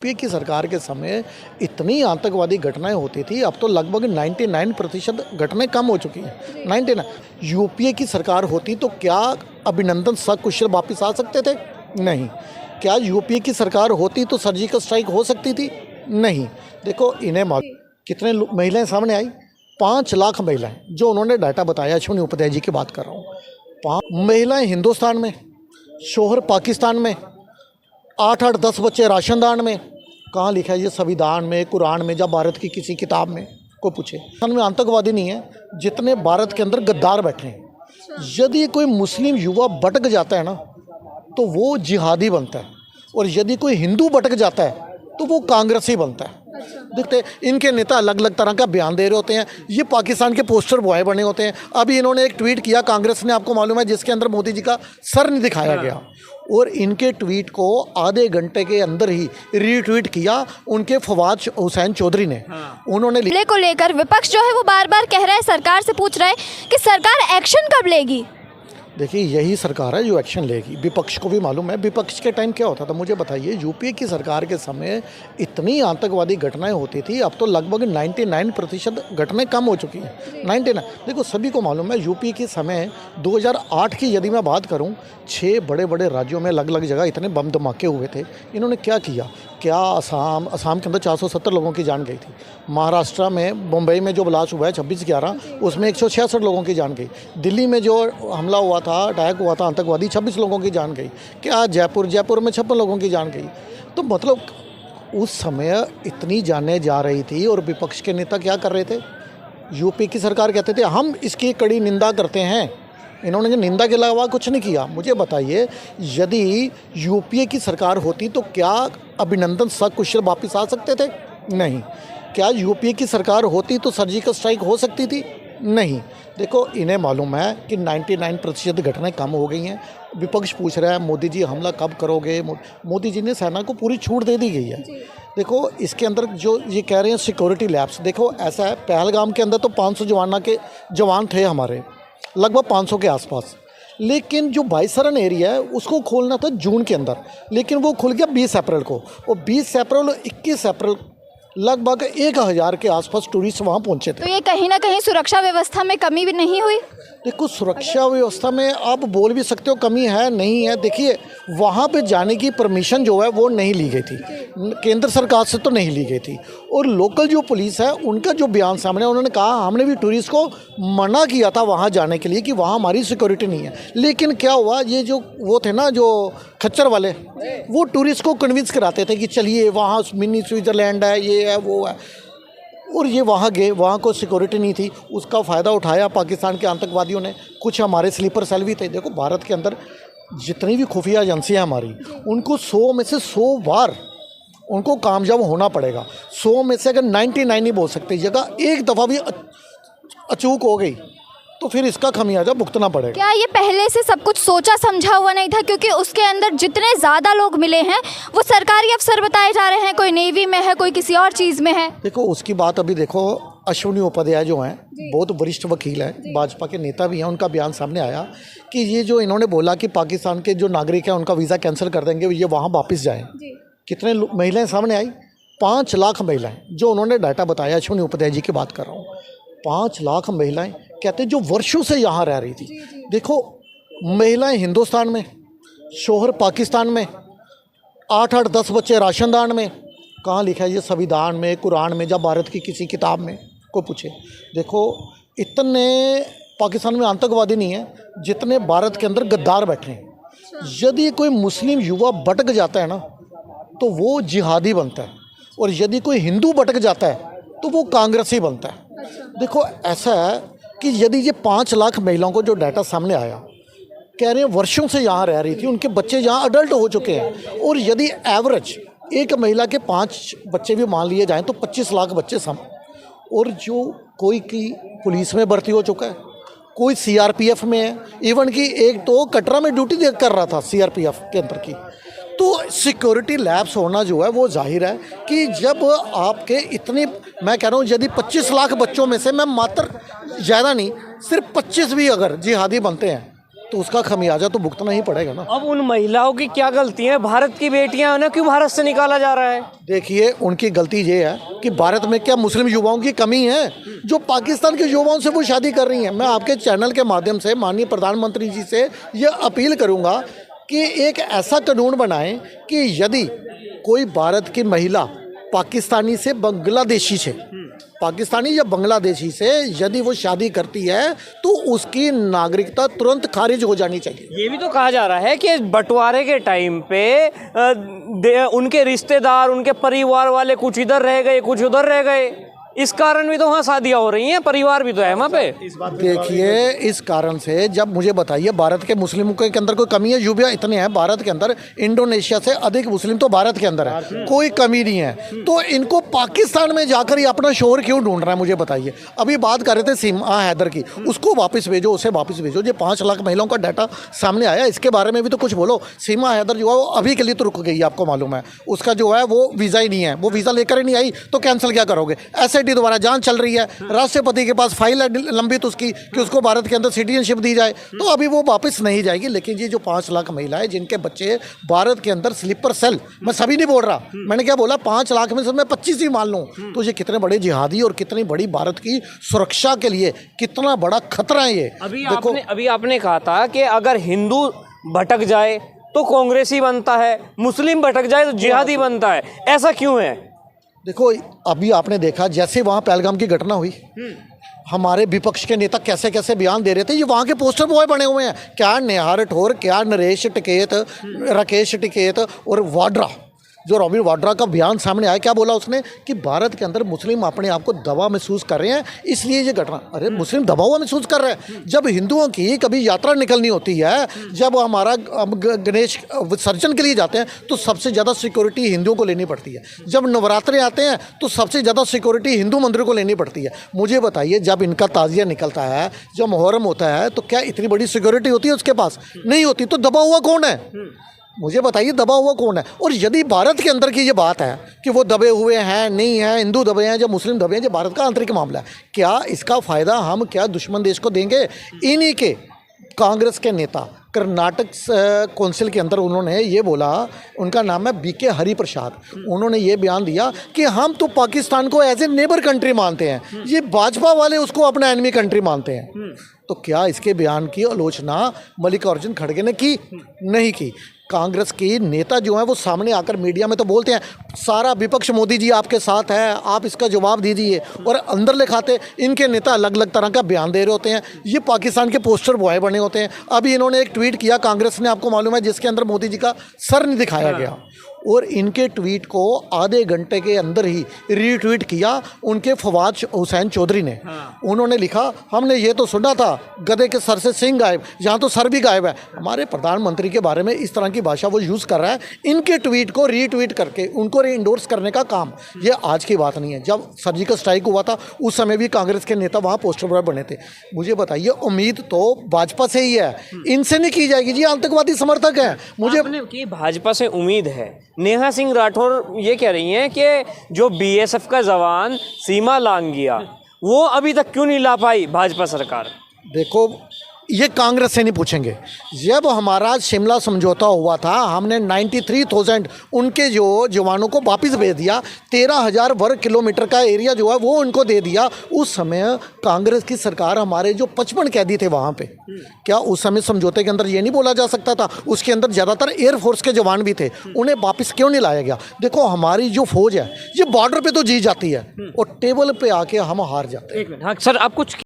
UPA की सरकार के समय इतनी आतंकवादी घटनाएं होती थी, अब तो लगभग 99% घटनाएं कम हो चुकी हैं। 99 यूपीए की सरकार होती तो क्या अभिनंदन सकुशल वापस आ सकते थे? नहीं। क्या यूपीए की सरकार होती तो सर्जिकल स्ट्राइक हो सकती थी? नहीं। देखो इन्हें कितने महिलाएं सामने आई, 5 लाख महिलाएं, जो उन्होंने डाटा बताया, अश्विनी उपाध्याय जी की बात कर रहा हूँ। 5 महिलाएं हिंदुस्तान में, शोहर पाकिस्तान में, 8-8 10 बच्चे राशनदान में। कहाँ लिखा है ये? संविधान में, कुरान में, या भारत की किसी किताब में? को पूछे। में आतंकवादी नहीं है जितने भारत के अंदर गद्दार बैठे हैं। यदि कोई मुस्लिम युवा भटक जाता है ना, तो वो जिहादी बनता है, और यदि कोई हिंदू भटक जाता है तो वो कांग्रेसी बनता है। देखते इनके नेता अलग अलग तरह का बयान दे रहे होते हैं, ये पाकिस्तान के पोस्टर बॉय बने होते हैं। अभी इन्होंने एक ट्वीट किया कांग्रेस ने, आपको मालूम है, जिसके अंदर मोदी जी का सर नहीं दिखाया गया, और इनके ट्वीट को आधे घंटे के अंदर ही रीट्वीट किया उनके फवाद हुसैन चौधरी ने। उन्होंने को लेकर विपक्ष जो है वो बार बार कह रहा है, सरकार से पूछ रहा है कि सरकार एक्शन कब लेगी। देखिए यही सरकार है जो एक्शन लेगी। विपक्ष को भी मालूम है, विपक्ष के टाइम क्या होता था, मुझे बताइए। यूपीए की सरकार के समय इतनी आतंकवादी घटनाएं होती थी, अब तो लगभग 99% घटनाएं कम हो चुकी हैं। 99 देखो सभी को मालूम है, यूपी के समय 2008 की यदि मैं बात करूं, 6 बड़े बड़े राज्यों में अलग अलग जगह इतने बम धमाके हुए थे। इन्होंने क्या किया? क्या असम के अंदर 470 लोगों की जान गई थी। महाराष्ट्र में, मुंबई में जो ब्लास्ट हुआ है 26/11, उसमें 166 लोगों की जान गई। दिल्ली में जो हमला हुआ था, अटैक हुआ था आतंकवादी, 26 लोगों की जान गई। क्या जयपुर में 56 लोगों की जान गई। तो मतलब उस समय इतनी जानें जा रही थी, और विपक्ष के नेता क्या कर रहे थे? यूपी की सरकार कहते थे हम इसकी कड़ी निंदा करते हैं। इन्होंने जो निंदा के अलावा कुछ नहीं किया। मुझे बताइए, यदि यूपीए की सरकार होती तो क्या अभिनंदन सकुशल वापस आ सकते थे? नहीं। क्या यूपीए की सरकार होती तो सर्जिकल स्ट्राइक हो सकती थी? नहीं। देखो इन्हें मालूम है कि 99% घटनाएं कम हो गई हैं। विपक्ष पूछ रहा है मोदी जी हमला कब करोगे? मोदी जी ने सेना को पूरी छूट दे दी गई है। देखो इसके अंदर जो ये कह रहे हैं सिक्योरिटी लैब्स, देखो ऐसा है, पहलगाम के अंदर तो 500 जवान थे हमारे, लगभग 500 के आसपास। लेकिन जो बाईसरन एरिया है उसको खोलना था जून के अंदर, लेकिन वो खुल गया 20 अप्रैल को, और 20 अप्रैल और 21 अप्रैल लगभग 1000 के आसपास टूरिस्ट वहाँ पहुँचे थे। तो ये कहीं ना कहीं सुरक्षा व्यवस्था में कमी भी नहीं हुई? देखो सुरक्षा व्यवस्था में आप बोल भी सकते हो कमी है, नहीं है। देखिए वहाँ पे जाने की परमिशन जो है वो नहीं ली गई थी, केंद्र सरकार से तो नहीं ली गई थी। और लोकल जो पुलिस है उनका जो बयान सामने, उन्होंने कहा हमने भी टूरिस्ट को मना किया था वहाँ जाने के लिए कि वहाँ हमारी सिक्योरिटी नहीं है। लेकिन क्या हुआ, ये जो वो थे ना जो खच्चर वाले, वो टूरिस्ट को कन्विंस कराते थे कि चलिए वहाँ मिनी स्विट्ज़रलैंड है, ये है वो है, और ये वहाँ गए, वहाँ को सिक्योरिटी नहीं थी। उसका फ़ायदा उठाया पाकिस्तान के आतंकवादियों ने। कुछ हमारे स्लीपर सेल भी थे। देखो भारत के अंदर जितनी भी खुफिया एजेंसियाँ हमारी, उनको 100 में से 100 बार उनको कामयाब होना पड़ेगा। 100 में से अगर 99 नहीं बोल सकते, जगह एक दफ़ा भी अचूक हो गई तो फिर इसका खमियाजा भुगतना पड़ेगा। क्या ये पहले से सब कुछ सोचा समझा हुआ नहीं था? क्योंकि उसके अंदर जितने ज़्यादा लोग मिले हैं वो सरकारी अफसर बताए जा रहे हैं, कोई नेवी में है, कोई किसी और चीज़ में है। देखो उसकी बात अभी देखो, अश्विनी उपाध्याय जो हैं बहुत वरिष्ठ वकील हैं, भाजपा के नेता भी हैं, उनका बयान सामने आया कि ये जो इन्होंने बोला कि पाकिस्तान के जो नागरिक हैं उनका वीज़ा कैंसिल कर देंगे, ये वहाँ वापस जाएँ। कितने महिलाएं सामने आई? 5 लाख महिलाएं, जो उन्होंने डाटा बताया, अश्विनी उपाध्याय जी की बात कर रहा हूँ। 5 लाख महिलाएं कहते जो वर्षों से यहाँ रह रही थी। देखो महिलाएं हिंदुस्तान में, शोहर पाकिस्तान में, 8-8 10 बच्चे राशनदान में। कहाँ लिखा है ये? संविधान में, कुरान में, या भारत की किसी किताब में? को पूछे। देखो इतने पाकिस्तान में आतंकवादी नहीं है जितने भारत के अंदर गद्दार बैठे हैं। यदि कोई मुस्लिम युवा भटक जाता है ना, तो वो जिहादी बनता है, और यदि कोई हिंदू भटक जाता है तो वो कांग्रेसी बनता है। देखो ऐसा है कि यदि ये 5 लाख महिलाओं को जो डाटा सामने आया, कह रहे हैं वर्षों से यहाँ रह रही थी, उनके बच्चे यहाँ अडल्ट हो चुके हैं, और यदि एवरेज एक महिला के 5 बच्चे भी मान लिए जाएं तो 25 लाख बच्चे और जो कोई की पुलिस में भर्ती हो चुका है, कोई सीआरपीएफ में है, इवन कि एक तो कटरा में ड्यूटी कर रहा था सीआरपीएफ के अंदर की। तो सिक्योरिटी लैब्स होना जो है वो जाहिर है कि जब आपके इतनी, मैं कह रहा हूँ यदि 25 लाख बच्चों में से मैं मात्र, ज़्यादा नहीं, सिर्फ 25 भी अगर जिहादी बनते हैं तो उसका खमियाजा तो भुगतना ही पड़ेगा ना। अब उन महिलाओं की क्या गलती है? भारत की बेटियां ना, क्यों भारत से निकाला जा रहा है? देखिए, उनकी गलती ये है कि भारत में क्या मुस्लिम युवाओं की कमी है जो पाकिस्तान के युवाओं से वो शादी कर रही हैं। मैं आपके चैनल के माध्यम से माननीय प्रधानमंत्री जी से ये अपील करूंगा कि एक ऐसा कानून बनाएं कि यदि कोई भारत की महिला पाकिस्तानी से बांग्लादेशी से पाकिस्तानी या बांग्लादेशी से यदि वो शादी करती है तो उसकी नागरिकता तुरंत खारिज हो जानी चाहिए। ये भी तो कहा जा रहा है कि बंटवारे के टाइम पे उनके रिश्तेदार, उनके परिवार वाले कुछ इधर रह गए, कुछ उधर रह गए। इस कारण भी तो वहाँ शादियाँ हो रही हैं, परिवार भी तो है वहाँ पे। देखिए, इस कारण से जब मुझे बताइए भारत के मुस्लिमों के अंदर कोई कमी है? युवा इतने हैं भारत के अंदर, इंडोनेशिया से अधिक मुस्लिम तो भारत के अंदर है, कोई कमी नहीं है। तो इनको पाकिस्तान में जाकर ही अपना शोहर क्यों ढूंढ रहा है? मुझे बताइए। अभी बात कर रहे थे सीमा हैदर की, उसको वापस भेजो, उसे वापस भेजो। ये 5 लाख महिलाओं का डाटा सामने आया, इसके बारे में भी तो कुछ बोलो। सीमा हैदर जो है वो अभी के लिए तो रुक गई है, आपको मालूम है। उसका जो है वो वीज़ा ही नहीं है, वो वीज़ा लेकर ही नहीं आई तो कैंसिल क्या करोगे? SIT द्वारा जांच चल रही है, राष्ट्रपति के पास फाइल है लंबित उसकी कि उसको भारत के अंदर सिटीजनशिप दी जाए, तो अभी वो वापस नहीं जाएगी। लेकिन ये जो 5 लाख महिलाएं जिनके बच्चे भारत के अंदर स्लीपर सेल, मैं सभी नहीं बोल रहा, मैंने क्या बोला, 5 लाख में से मैं 25 ही मान लूँ, तो ये कितने बड़े जिहादी और कितनी बड़ी भारत की सुरक्षा के लिए कितना बड़ा खतरा है ये। अभी आपने कहा था कि अगर हिंदू भटक जाए तो कांग्रेसी बनता है, मुस्लिम भटक जाए तो जिहादी बनता है, ऐसा क्यों है? देखो, अभी आपने देखा जैसे वहाँ पहलगाम की घटना हुई, हमारे विपक्ष के नेता कैसे कैसे बयान दे रहे थे। ये वहाँ के पोस्टर बॉय बने हुए हैं, क्या नेहा राठौर, क्या नरेश टिकैत, राकेश टिकैत और वाड्रा, जो रॉबिन वाड्रा का बयान सामने आया, क्या बोला उसने कि भारत के अंदर मुस्लिम अपने आप को दबा महसूस कर रहे हैं, इसलिए ये घटना। अरे मुस्लिम दबा हुआ महसूस कर रहे हैं? जब हिंदुओं की कभी यात्रा निकलनी होती है, जब हमारा गणेश विसर्जन के लिए जाते हैं तो सबसे ज़्यादा सिक्योरिटी हिंदुओं को लेनी पड़ती है। जब नवरात्रे आते हैं तो सबसे ज़्यादा सिक्योरिटी हिंदू मंदिरों को लेनी पड़ती है। मुझे बताइए, जब इनका ताज़िया निकलता है, जब मुहर्रम होता है, तो क्या इतनी बड़ी सिक्योरिटी होती है उसके पास? नहीं होती। तो दबा हुआ कौन है? मुझे बताइए, दबा हुआ कौन है? और यदि भारत के अंदर की ये बात है कि वो दबे हुए हैं, नहीं हैं, हिंदू दबे हैं, जब मुस्लिम दबे हैं, जो भारत का आंतरिक मामला है, क्या इसका फ़ायदा हम क्या दुश्मन देश को देंगे? इन्हीं के कांग्रेस के नेता कर्नाटक काउंसिल के अंदर उन्होंने ये बोला, उनका नाम है BK हरिप्रसाद, उन्होंने ये बयान दिया कि हम तो पाकिस्तान को एज ए नेबर कंट्री मानते हैं, ये भाजपा वाले उसको अपना एनिमी कंट्री मानते हैं। तो क्या इसके बयान की आलोचना मल्लिकार्जुन खड़गे ने की? नहीं की। कांग्रेस की नेता जो हैं वो सामने आकर मीडिया में तो बोलते हैं सारा विपक्ष मोदी जी आपके साथ है, आप इसका जवाब दीजिए, और अंदर लिखाते इनके नेता अलग अलग तरह का बयान दे रहे होते हैं। ये पाकिस्तान के पोस्टर बॉय बने होते हैं। अभी इन्होंने एक ट्वीट किया कांग्रेस ने, आपको मालूम है, जिसके अंदर मोदी जी का सर नहीं दिखाया गया, और इनके ट्वीट को आधे घंटे के अंदर ही रीट्वीट किया उनके फवाद हुसैन चौधरी ने। उन्होंने लिखा, हमने ये तो सुना था गधे के सर से सिंह गायब, यहाँ तो सर भी गायब है। हमारे प्रधानमंत्री के बारे में इस तरह की भाषा वो यूज़ कर रहा है। इनके ट्वीट को रीट्वीट करके उनको रीइंडोर्स करने का काम, ये आज की बात नहीं है। जब सर्जिकल स्ट्राइक हुआ था उस समय भी कांग्रेस के नेता वहाँ पोस्टर बॉय बने थे। मुझे बताइए, उम्मीद तो भाजपा से ही है, इनसे नहीं की जाएगी जी, आतंकवादी समर्थक है। मुझे भाजपा से उम्मीद है। नेहा सिंह राठौर ये कह रही हैं कि जो BSF का जवान सीमा लांघ गया, वो अभी तक क्यों नहीं ला पाई भाजपा सरकार? देखो, ये कांग्रेस से नहीं पूछेंगे। जब हमारा शिमला समझौता हुआ था, हमने 93,000 उनके जो जवानों को वापस भेज दिया, 13,000 वर्ग किलोमीटर का एरिया जो है वो उनको दे दिया। उस समय कांग्रेस की सरकार, हमारे जो 55 कैदी थे वहाँ पे, क्या उस समय समझौते के अंदर ये नहीं बोला जा सकता था? उसके अंदर ज़्यादातर एयरफोर्स के जवान भी थे, उन्हें वापस क्यों नहीं लाया गया? देखो, हमारी जो फौज है ये बॉर्डर पर तो जी जाती है और टेबल पर आके हम हार जाते हैं। हाँ सर, आप कुछ